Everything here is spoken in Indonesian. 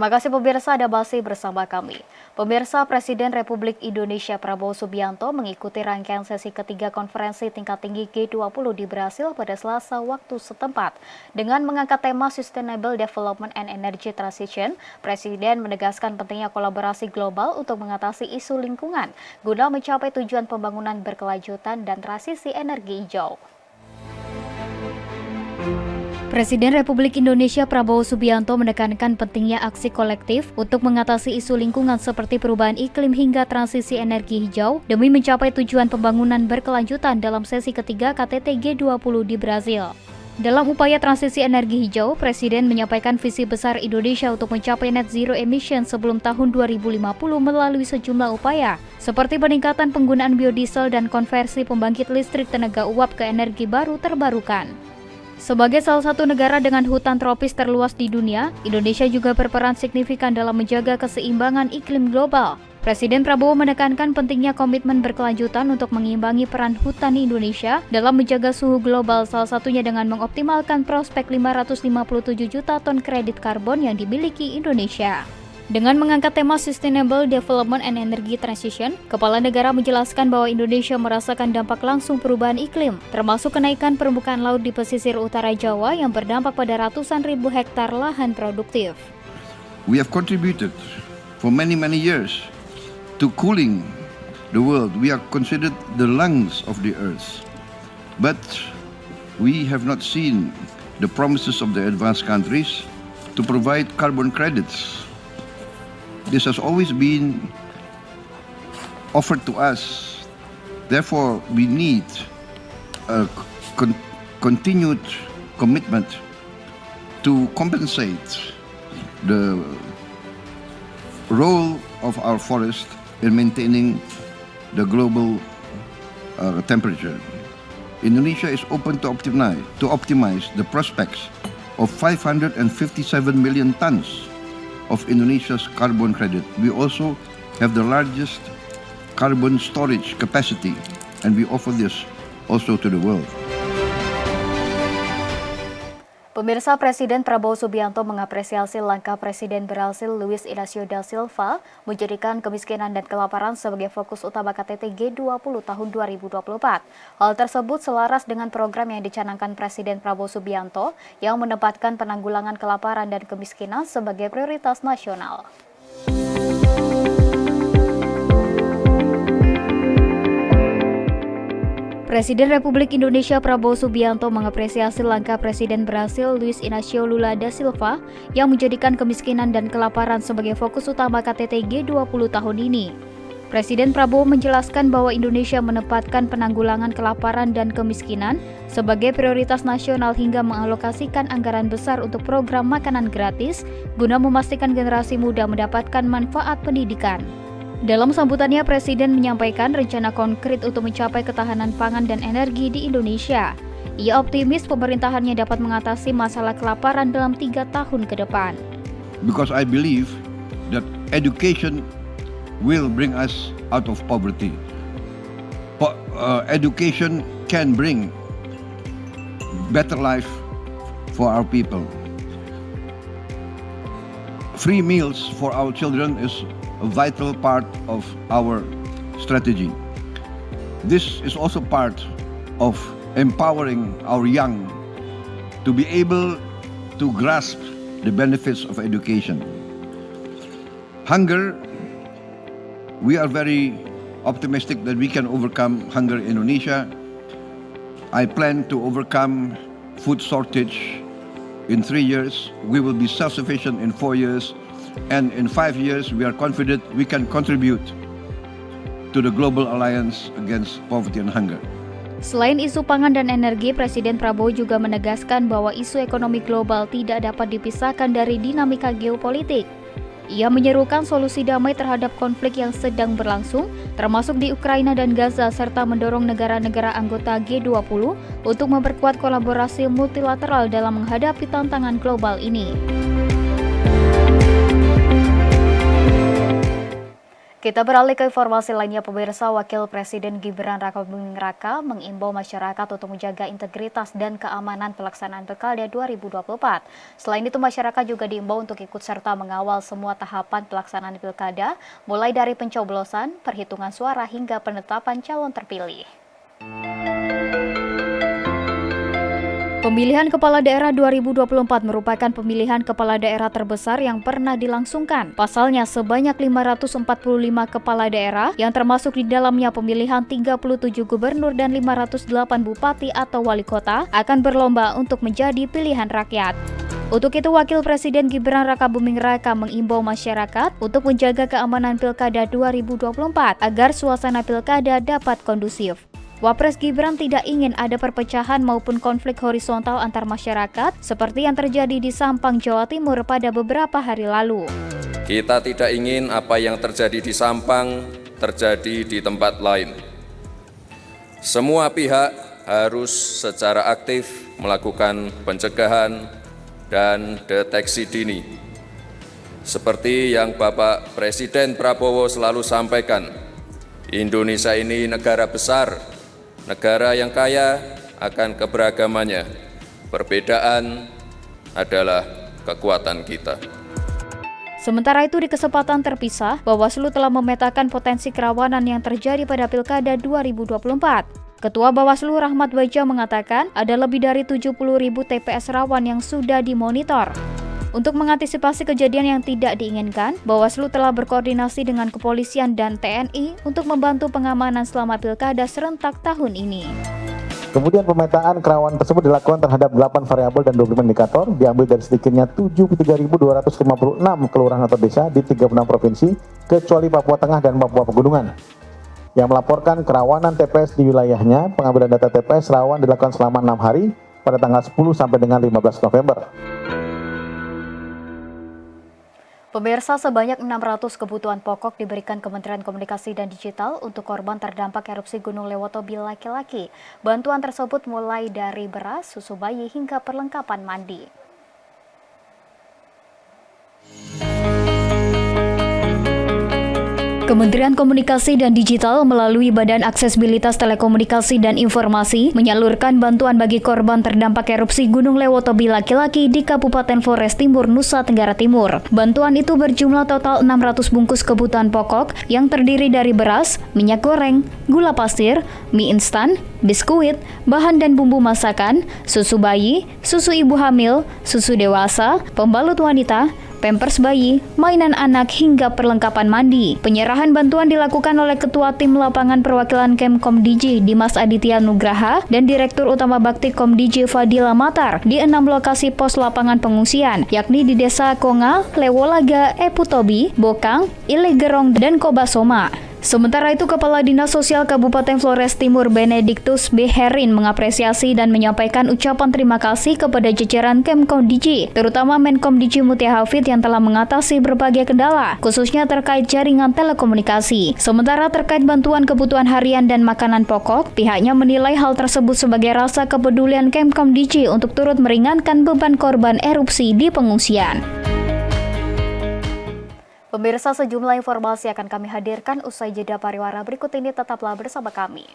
Terima kasih pemirsa Anda masih bersama kami. Pemirsa Presiden Republik Indonesia Prabowo Subianto mengikuti rangkaian sesi ketiga konferensi tingkat tinggi G20 di Brasil pada Selasa waktu setempat. Dengan mengangkat tema Sustainable Development and Energy Transition, Presiden menegaskan pentingnya kolaborasi global untuk mengatasi isu lingkungan guna mencapai tujuan pembangunan berkelanjutan dan transisi energi hijau. Presiden Republik Indonesia Prabowo Subianto menekankan pentingnya aksi kolektif untuk mengatasi isu lingkungan seperti perubahan iklim hingga transisi energi hijau demi mencapai tujuan pembangunan berkelanjutan dalam sesi ketiga KTT G20 di Brasil. Dalam upaya transisi energi hijau, Presiden menyampaikan visi besar Indonesia untuk mencapai net zero emission sebelum tahun 2050 melalui sejumlah upaya, seperti peningkatan penggunaan biodiesel dan konversi pembangkit listrik tenaga uap ke energi baru terbarukan. Sebagai salah satu negara dengan hutan tropis terluas di dunia, Indonesia juga berperan signifikan dalam menjaga keseimbangan iklim global. Presiden Prabowo menekankan pentingnya komitmen berkelanjutan untuk mengimbangi peran hutan Indonesia dalam menjaga suhu global, salah satunya dengan mengoptimalkan prospek 557 juta ton kredit karbon yang dimiliki Indonesia. Dengan mengangkat tema Sustainable Development and Energy Transition, Kepala Negara menjelaskan bahwa Indonesia merasakan dampak langsung perubahan iklim, termasuk kenaikan permukaan laut di pesisir utara Jawa yang berdampak pada ratusan ribu hektar lahan produktif. We have contributed for many years to cooling the world. We are considered the lungs of the earth. But we have not seen the promises of the advanced countries to provide carbon credits. This has always been offered to us. Therefore, we need a continued commitment to compensate the role of our forest in maintaining the global temperature. Indonesia is open to optimize the prospects of 557 million tons of Indonesia's carbon credit. We also have the largest carbon storage capacity, and we offer this also to the world. Pemirsa, Presiden Prabowo Subianto mengapresiasi langkah Presiden Brasil Luiz Inácio da Silva menjadikan kemiskinan dan kelaparan sebagai fokus utama KTT G20 tahun 2024. Hal tersebut selaras dengan program yang dicanangkan Presiden Prabowo Subianto yang menempatkan penanggulangan kelaparan dan kemiskinan sebagai prioritas nasional. Presiden Republik Indonesia Prabowo Subianto mengapresiasi langkah Presiden Brasil Luiz Inácio Lula da Silva yang menjadikan kemiskinan dan kelaparan sebagai fokus utama KTT G20 tahun ini. Presiden Prabowo menjelaskan bahwa Indonesia menempatkan penanggulangan kelaparan dan kemiskinan sebagai prioritas nasional hingga mengalokasikan anggaran besar untuk program makanan gratis guna memastikan generasi muda mendapatkan manfaat pendidikan. Dalam sambutannya, Presiden menyampaikan rencana konkret untuk mencapai ketahanan pangan dan energi di Indonesia. Ia optimis pemerintahannya dapat mengatasi masalah kelaparan dalam 3 tahun ke depan. Because I believe that education will bring us out of poverty. Education can bring better life for our people. Free meals for our children is a vital part of our strategy. This is also part of empowering our young to be able to grasp the benefits of education. Hunger, we are very optimistic that we can overcome hunger in Indonesia. I plan to overcome food shortage in 3 years. We will be self-sufficient in 4 years. And in 5 years, we are confident we can contribute to the global alliance against poverty and hunger. Selain isu pangan dan energi, Presiden Prabowo juga menegaskan bahwa isu ekonomi global tidak dapat dipisahkan dari dinamika geopolitik. Ia menyerukan solusi damai terhadap konflik yang sedang berlangsung, termasuk di Ukraina dan Gaza, serta mendorong negara-negara anggota G20 untuk memperkuat kolaborasi multilateral dalam menghadapi tantangan global ini. Kita beralih ke informasi lainnya, pemirsa. Wakil Presiden Gibran Rakabuming Raka mengimbau masyarakat untuk menjaga integritas dan keamanan pelaksanaan Pilkada 2024. Selain itu, masyarakat juga diimbau untuk ikut serta mengawal semua tahapan pelaksanaan Pilkada, mulai dari pencoblosan, perhitungan suara hingga penetapan calon terpilih. Pemilihan Kepala Daerah 2024 merupakan pemilihan kepala daerah terbesar yang pernah dilangsungkan. Pasalnya, sebanyak 545 kepala daerah yang termasuk di dalamnya pemilihan 37 gubernur dan 508 bupati atau wali kota akan berlomba untuk menjadi pilihan rakyat. Untuk itu, Wakil Presiden Gibran Rakabuming Raka mengimbau masyarakat untuk menjaga keamanan Pilkada 2024 agar suasana Pilkada dapat kondusif. Wapres Gibran tidak ingin ada perpecahan maupun konflik horizontal antar masyarakat seperti yang terjadi di Sampang, Jawa Timur pada beberapa hari lalu. Kita tidak ingin apa yang terjadi di Sampang terjadi di tempat lain. Semua pihak harus secara aktif melakukan pencegahan dan deteksi dini. Seperti yang Bapak Presiden Prabowo selalu sampaikan, Indonesia ini negara besar, negara yang kaya akan keberagamannya. Perbedaan adalah kekuatan kita. Sementara itu, di kesempatan terpisah, Bawaslu telah memetakan potensi kerawanan yang terjadi pada Pilkada 2024. Ketua Bawaslu Rahmat Baja mengatakan ada lebih dari 70.000 TPS rawan yang sudah dimonitor. Untuk mengantisipasi kejadian yang tidak diinginkan, Bawaslu telah berkoordinasi dengan kepolisian dan TNI untuk membantu pengamanan selama Pilkada serentak tahun ini. Kemudian pemetaan kerawanan tersebut dilakukan terhadap 8 variabel dan 25 indikator, diambil dari sedikitnya 73.256 kelurahan atau desa di 36 provinsi, kecuali Papua Tengah dan Papua Pegunungan. Yang melaporkan kerawanan TPS di wilayahnya, pengambilan data TPS rawan dilakukan selama 6 hari pada tanggal 10 sampai dengan 15 November. Pemirsa, sebanyak 600 kebutuhan pokok diberikan Kementerian Komunikasi dan Digital untuk korban terdampak erupsi Gunung Lewotobi laki-laki. Bantuan tersebut mulai dari beras, susu bayi hingga perlengkapan mandi. Kementerian Komunikasi dan Digital melalui Badan Aksesibilitas Telekomunikasi dan Informasi menyalurkan bantuan bagi korban terdampak erupsi Gunung Lewotobi laki-laki di Kabupaten Flores Timur, Nusa Tenggara Timur. Bantuan itu berjumlah total 600 bungkus kebutuhan pokok yang terdiri dari beras, minyak goreng, gula pasir, mie instan, biskuit, bahan dan bumbu masakan, susu bayi, susu ibu hamil, susu dewasa, pembalut wanita, pampers bayi, mainan anak hingga perlengkapan mandi. Penyerahan bantuan dilakukan oleh Ketua Tim Lapangan Perwakilan Kemkom Diji Dimas Aditya Nugraha dan Direktur Utama Bakti Komdiji Fadila Matar di 6 lokasi pos lapangan pengungsian, yakni di Desa Konga, Lewolaga, Eputobi, Bokang, Ilegerong, dan Kobasoma. Sementara itu, Kepala Dinas Sosial Kabupaten Flores Timur Benediktus B. Herin mengapresiasi dan menyampaikan ucapan terima kasih kepada jajaran Kemkom Diji, terutama Menkom Diji Mutia Hafid yang telah mengatasi berbagai kendala, khususnya terkait jaringan telekomunikasi. Sementara terkait bantuan kebutuhan harian dan makanan pokok, pihaknya menilai hal tersebut sebagai rasa kepedulian Kemkom Diji untuk turut meringankan beban korban erupsi di pengungsian. Pemirsa, sejumlah informasi akan kami hadirkan usai jeda pariwara berikut ini, tetaplah bersama kami.